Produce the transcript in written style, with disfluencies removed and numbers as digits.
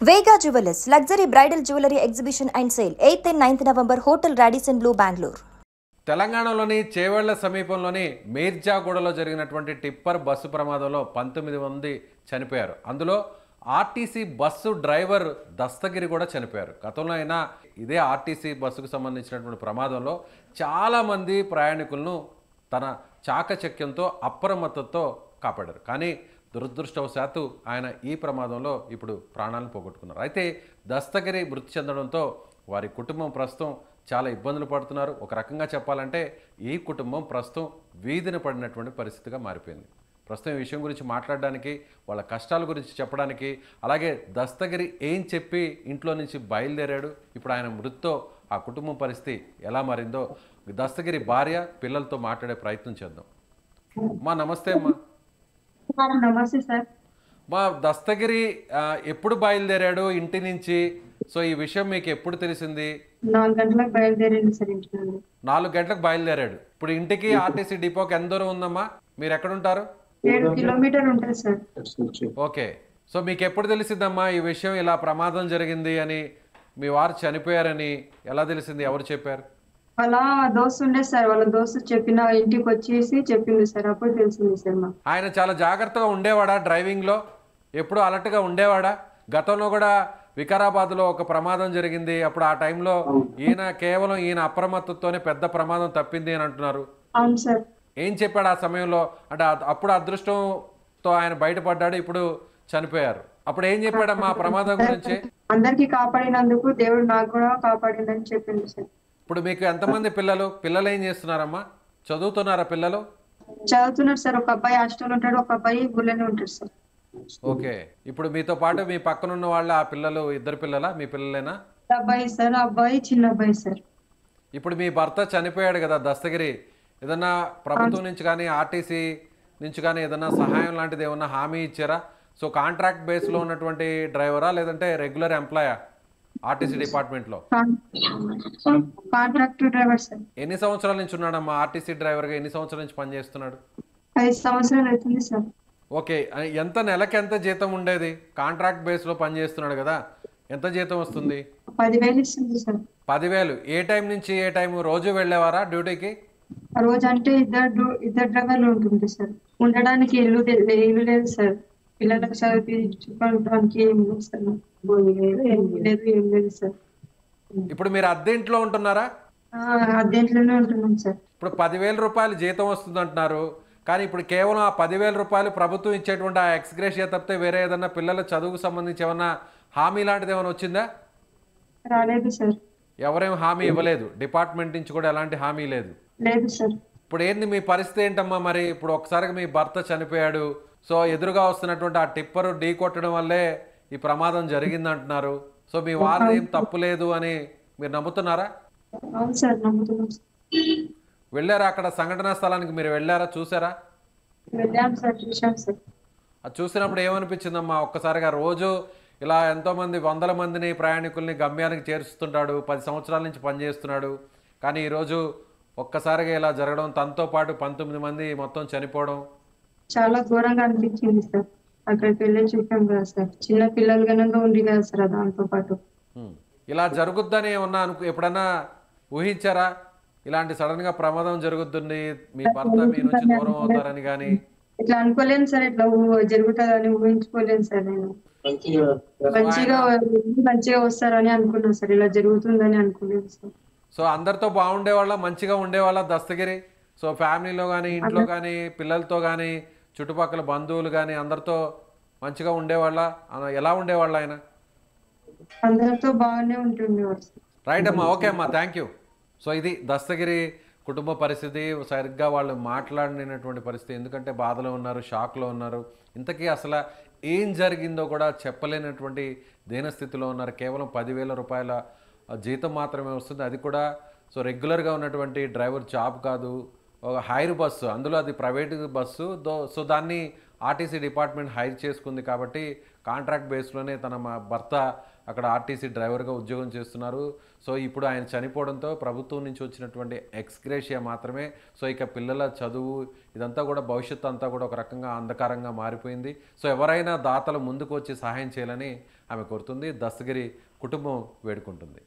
Vega Jewelers, luxury bridal jewelry exhibition and sale, 8th and 9th November, Hotel Radisson Blu, Bangalore. తెలంగాణలోని చేవెళ్ల సమీపంలోని మేర్జాగూడలో జరిగినటువంటి tipper bus ప్రమాదంలో 19 మంది చనిపోయారు. అందులో ఆర్టీసీ బస్సు డ్రైవర్ దస్తగిరి కూడా చనిపోయారు. గతంలో అయినా ఇదే ఆర్టీసీ బస్సుకు సంబంధించినటువంటి ప్రమాదంలో చాలామంది ప్రయాణికులను తన చాకచక్యంతో అప్రమత్తతో కాపాడారు. కానీ దురదృష్టవశాత్తు ఆయన ఈ ప్రమాదంలో ఇప్పుడు ప్రాణాలను పోగొట్టుకున్నారు. అయితే దస్తగిరి మృతి చెందడంతో వారి కుటుంబం ప్రస్తుతం చాలా ఇబ్బందులు పడుతున్నారు. ఒక రకంగా చెప్పాలంటే ఈ కుటుంబం ప్రస్తుతం వీధిన పడినటువంటి పరిస్థితిగా మారిపోయింది. ప్రస్తుతం ఈ విషయం గురించి మాట్లాడడానికి, వాళ్ళ కష్టాల గురించి చెప్పడానికి, అలాగే దస్తగిరి ఏం చెప్పి ఇంట్లో నుంచి బయలుదేరాడు, ఇప్పుడు ఆయన మృతితో ఆ కుటుంబం పరిస్థితి ఎలా మారిందో దస్తగిరి భార్య పిల్లలతో మాట్లాడే ప్రయత్నం చేద్దాం. మా నమస్తే అమ్మా. నమస్తే సార్. మా దస్తగిరి ఎప్పుడు బయలుదేరాడు ఇంటి నుంచి? సో ఈ విషయం మీకు ఎప్పుడు తెలిసింది? 4 గంటలకు బయలుదేరింది సార్ ఇంటి నుండి. 4 గంటలకు బయలుదేరాడు. ఇప్పుడు ఇంటికి ఆర్టీసీ డిపోకి ఎంత దూరం ఉందమ్మా? మీరు ఎక్కడ ఉంటారు? 7 కిలోమీటర్లు ఉంటుంది సార్. ఓకే. సో మీకు ఎప్పుడు తెలిసిందమ్మా ఈ విషయం, ఇలా ప్రమాదం జరిగింది అని, మీ వారు చనిపోయారని ఎలా తెలిసింది? ఎవరు చెప్పారు? వాళ్ళ దోస్తు ఉండే సార్, వాళ్ళ దోస్తు చెప్పిన ఇంటికి వచ్చేసి చెప్పింది సార్, అప్పుడు తెలిసింది సార్ మాకు. ఆయన చాలా జాగ్రత్తగా ఉండేవాడా డ్రైవింగ్లో? ఎప్పుడు అలర్ట్గా ఉండేవాడా? గతంలో కూడా వికారాబాద్లో ఒక ప్రమాదం జరిగింది. అప్పుడు ఆ టైంలో ఈయన అప్రమత్తతోనే పెద్ద ప్రమాదం తప్పింది అని అంటున్నారు. అవును సార్. ఏం చెప్పాడు ఆ సమయంలో? అంటే అప్పుడు అదృష్టంతో ఆయన బయటపడ్డాడు, ఇప్పుడు చనిపోయారు. అప్పుడు ఏం చెప్పాడమ్మా ఆ ప్రమాదం గురించి? అందరికి కాపాడినందుకు దేవుడు నాకు కూడా కాపాడిందని చెప్పింది సార్. ఇప్పుడు మీకు ఎంతమంది పిల్లలు? పిల్లలు ఏం చేస్తున్నారమ్మా? చదువుతున్నారా పిల్లలు? చదువుతున్నారు సార్. ఒక అబ్బాయి హాస్టల్ ఉంటాడు, ఒక అబ్బాయి గుళ్ళనే ఉంటాడు సార్. ఓకే. ఇప్పుడు మీతో పాటు మీ పక్కన ఉన్న వాళ్ళ ఆ పిల్లలు ఇద్దరు పిల్లలా? మీ పిల్లలేనా? అబ్బాయి సార్, అబ్బాయి చిన్న అబ్బాయి సార్. ఇప్పుడు మీ భర్త చనిపోయాడు కదా దస్తగిరి, ఏదన్నా ప్రభుత్వం నుంచి కానీ ఆర్టీసీ నుంచి కానీ ఏదన్నా సహాయం లాంటిది ఏమన్నా హామీ ఇచ్చారా? సో కాంట్రాక్ట్ బేస్లో ఉన్నటువంటి డ్రైవరా లేదంటే రెగ్యులర్ ఎంప్లాయా ఆర్టీసీ డిపార్ట్మెంట్లో? Contract driver sir. ఎన్ని సంవత్సరాల నుంచి ఉన్నాడమ్మా ఆర్టీసీ డ్రైవర్గా? ఎన్ని సంవత్సరాల నుంచి పనిచేస్తున్నాడు? 5 సంవత్సరాలు అవుతుంది సార్. ఓకే. నెలకి ఎంత జీతం ఉండేది? కాంట్రాక్ట్ బేస్లో పనిచేస్తున్నాడు కదా, ఎంత జీతం వస్తుంది? 10,000 ఇస్తుంది సార్. 10,000. ఏ టైం నుంచి ఏ టైం? రోజు వెళ్ళేవారా డ్యూటీకి? రోజు అంటే ఇద్దరు డ్రైవర్లు ఉంటుంది సార్. ఉండడానికి ఇల్లు లేదు సార్. పిల్లలకు చదివించుకోవడానికి ఏం లేదు సార్. ఏం లేదు సార్. ఇప్పుడు మీరు అద్దె ఇంట్లో ఉంటున్నారా? అద్దె ఇంట్లోనే ఉంటున్నాం సార్. ఇప్పుడు 10,000 రూపాయలు జీతం వస్తుంది అంటున్నారు, కానీ ఇప్పుడు కేవలం ఆ 10,000 రూపాయలు ప్రభుత్వం ఇచ్చేటువంటి ఆ ఎక్స్గ్రేషియా తప్పితే వేరే ఏదన్నా పిల్లల చదువుకు సంబంధించి ఏమన్నా హామీ లాంటిది ఏమైనా వచ్చిందా? రాలేదు సార్. ఎవరేం హామీ ఇవ్వలేదు? డిపార్ట్మెంట్ నుంచి కూడా ఎలాంటి హామీ లేదు? లేదు సార్. ఇప్పుడు ఏంది మీ పరిస్థితి ఏంటమ్మా మరి? ఇప్పుడు ఒకసారిగా మీ భర్త చనిపోయాడు, సో ఎదురుగా వస్తున్నటువంటి ఆ టిప్పర్ ఢీ కొట్టడం వల్లే ఈ ప్రమాదం జరిగింది అంటున్నారు. సో మీ వారు ఏం తప్పు లేదు అని మీరు నమ్ముతున్నారా? అవును సార్, నమ్ముతున్నాం. వెళ్ళారా అక్కడ సంఘటనా స్థలానికి? మీరు వెళ్ళారా, చూసారా? వెళ్ళాం సార్, చూసాం సార్. అది చూసినప్పుడు ఏమనిపించిందమ్మా? ఒక్కసారిగా రోజు ఇలా ఎంతోమంది వందల మందిని ప్రయాణికుల్ని గమ్యానికి చేరుస్తుంటాడు, 10 సంవత్సరాల నుంచి పనిచేస్తున్నాడు, కానీ ఈరోజు ఒక్కసారిగా ఇలా జరగడం, తనతో పాటు 19 మంది మొత్తం చనిపోవడం చాలా ఘోరంగా అనిపించింది సార్. అక్కడికి వెళ్ళి చూసాం కదా సార్, చిన్న పిల్లలు కనుక ఉంది కదా సార్ దాంతో పాటు. ఇలా జరుగుద్దని ఏమన్నా ఎప్పుడన్నా ఊహించారా? ఇలాంటి సడన్ గా ప్రమాదం జరుగుతుంది, మీ భర్త మీ నుంచి దూరం అవుతారని? కానీ ఇట్లా అనుకోలేను సార్, ఇట్లా జరుగుతుందని ఊహించుకోలేను సార్. నేను మంచిగా వస్తారని అనుకున్నాను సార్, ఇలా జరుగుతుందని అనుకోలేదు సార్. సో అందరితో బాగుండేవాళ్ళ, మంచిగా ఉండేవాళ్ళ దస్తగిరి? సో ఫ్యామిలీలో కానీ, ఇంట్లో కానీ, పిల్లలతో కానీ, చుట్టుపక్కల బంధువులు కానీ అందరితో మంచిగా ఉండేవాళ్ళ? ఎలా ఉండేవాళ్ళ ఆయన? అందరితో బాగానే ఉంటుండేవాడు. రైట్ అమ్మా, ఓకే అమ్మా, థ్యాంక్ యూ. సో ఇది దస్తగిరి కుటుంబ పరిస్థితి. సరిగ్గా వాళ్ళు మాట్లాడినటువంటి పరిస్థితి, ఎందుకంటే బాధలో ఉన్నారు, షాక్లో ఉన్నారు. ఇంతకీ అసలు ఏం జరిగిందో కూడా చెప్పలేనటువంటి దీనస్థితిలో ఉన్నారు. కేవలం 10,000 రూపాయల జీతం మాత్రమే వస్తుంది, అది కూడా సో రెగ్యులర్గా ఉన్నటువంటి డ్రైవర్ జాబ్ కాదు, ఒక హైర్ బస్సు, అందులో అది ప్రైవేట్ బస్సు. సో దాన్ని ఆర్టీసీ డిపార్ట్మెంట్ హైర్ చేసుకుంది కాబట్టి కాంట్రాక్ట్ బేస్లోనే తన భర్త అక్కడ ఆర్టీసీ డ్రైవర్గా ఉద్యోగం చేస్తున్నారు. సో ఇప్పుడు ఆయన చనిపోవడంతో ప్రభుత్వం నుంచి వచ్చినటువంటి ఎక్స్గ్రేషియా మాత్రమే. సో ఇక పిల్లల చదువు ఇదంతా కూడా భవిష్యత్తు అంతా కూడా ఒక రకంగా అంధకారంగా మారిపోయింది. సో ఎవరైనా దాతలు ముందుకు వచ్చి సహాయం చేయాలని ఆమె కోరుతుంది. దస్తగిరి కుటుంబం వేడుకుంటుంది.